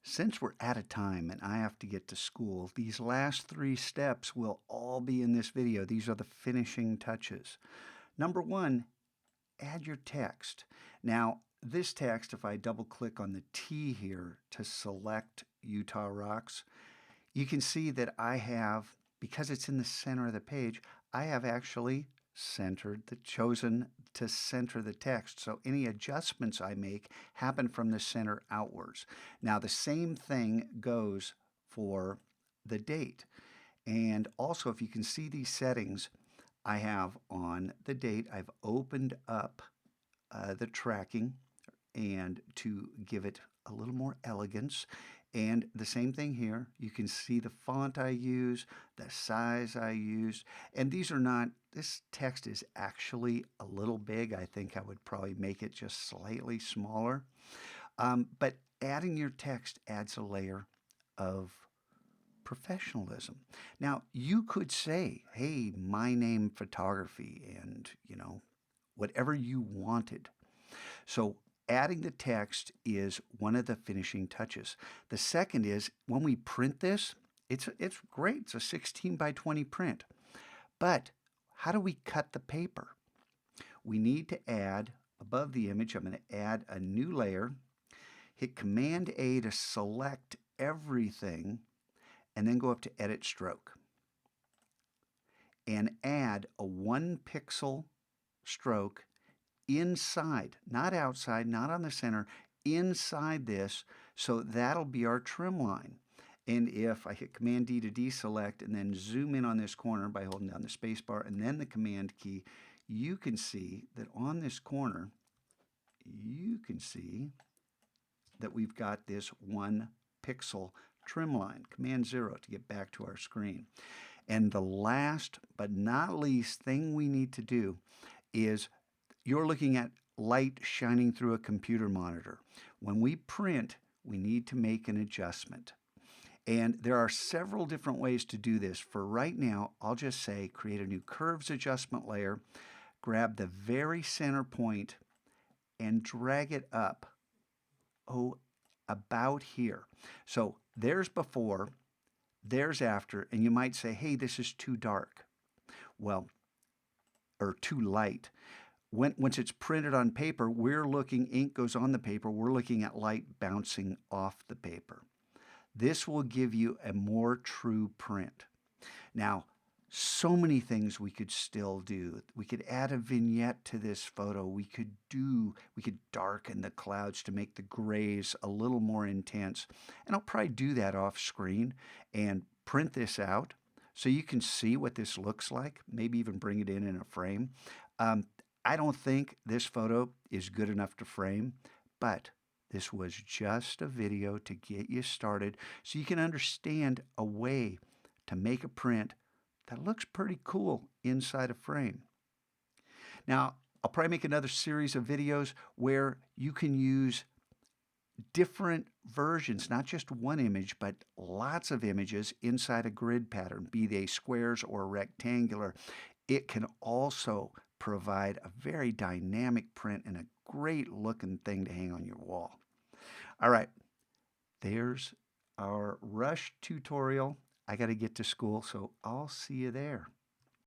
Since we're out of time and I have to get to school, these last 3 steps will all be in this video. These are the finishing touches. Number 1, add your text. Now, this text, if I double click on the T here to select Utah Rocks, you can see that I have, because it's in the center of the page, I have actually chosen to center the text. So any adjustments I make happen from the center outwards. Now the same thing goes for the date. And also, if you can see these settings I have on the date, I've opened up the tracking and to give it a little more elegance. And the same thing here. You can see the font I use, the size I used, and these are not, this text is actually a little big. I think I would probably make it just slightly smaller. But adding your text adds a layer of professionalism. Now, you could say, hey, my name photography, and, whatever you wanted. So adding the text is one of the finishing touches. The second is when we print this, it's great. It's a 16 by 20 print. But how do we cut the paper? We need to add, above the image, I'm going to add a new layer, hit Command A to select everything, and then go up to Edit Stroke. And add a 1 pixel stroke inside, not outside, not on the center, inside this, so that'll be our trim line. And if I hit Command D to deselect and then zoom in on this corner by holding down the space bar and then the Command key, you can see that on this corner, you can see that we've got this 1 pixel trim line, Command 0 to get back to our screen. And the last but not least thing we need to do is, you're looking at light shining through a computer monitor. When we print, we need to make an adjustment. And there are several different ways to do this. For right now, I'll just say create a new curves adjustment layer, grab the very center point, and drag it up, about here. So there's before, there's after, and you might say, hey, this is too dark. Well, or too light. Once it's printed on paper, ink goes on the paper, we're looking at light bouncing off the paper. This will give you a more true print. Now, so many things we could still do. We could add a vignette to this photo. We could darken the clouds to make the grays a little more intense. And I'll probably do that off screen and print this out so you can see what this looks like, maybe even bring it in a frame. I don't think this photo is good enough to frame, but this was just a video to get you started so you can understand a way to make a print that looks pretty cool inside a frame. Now, I'll probably make another series of videos where you can use different versions, not just one image, but lots of images inside a grid pattern, be they squares or rectangular. It can also provide a very dynamic print and a great looking thing to hang on your wall. All right, there's our Rush tutorial. I got to get to school, so I'll see you there.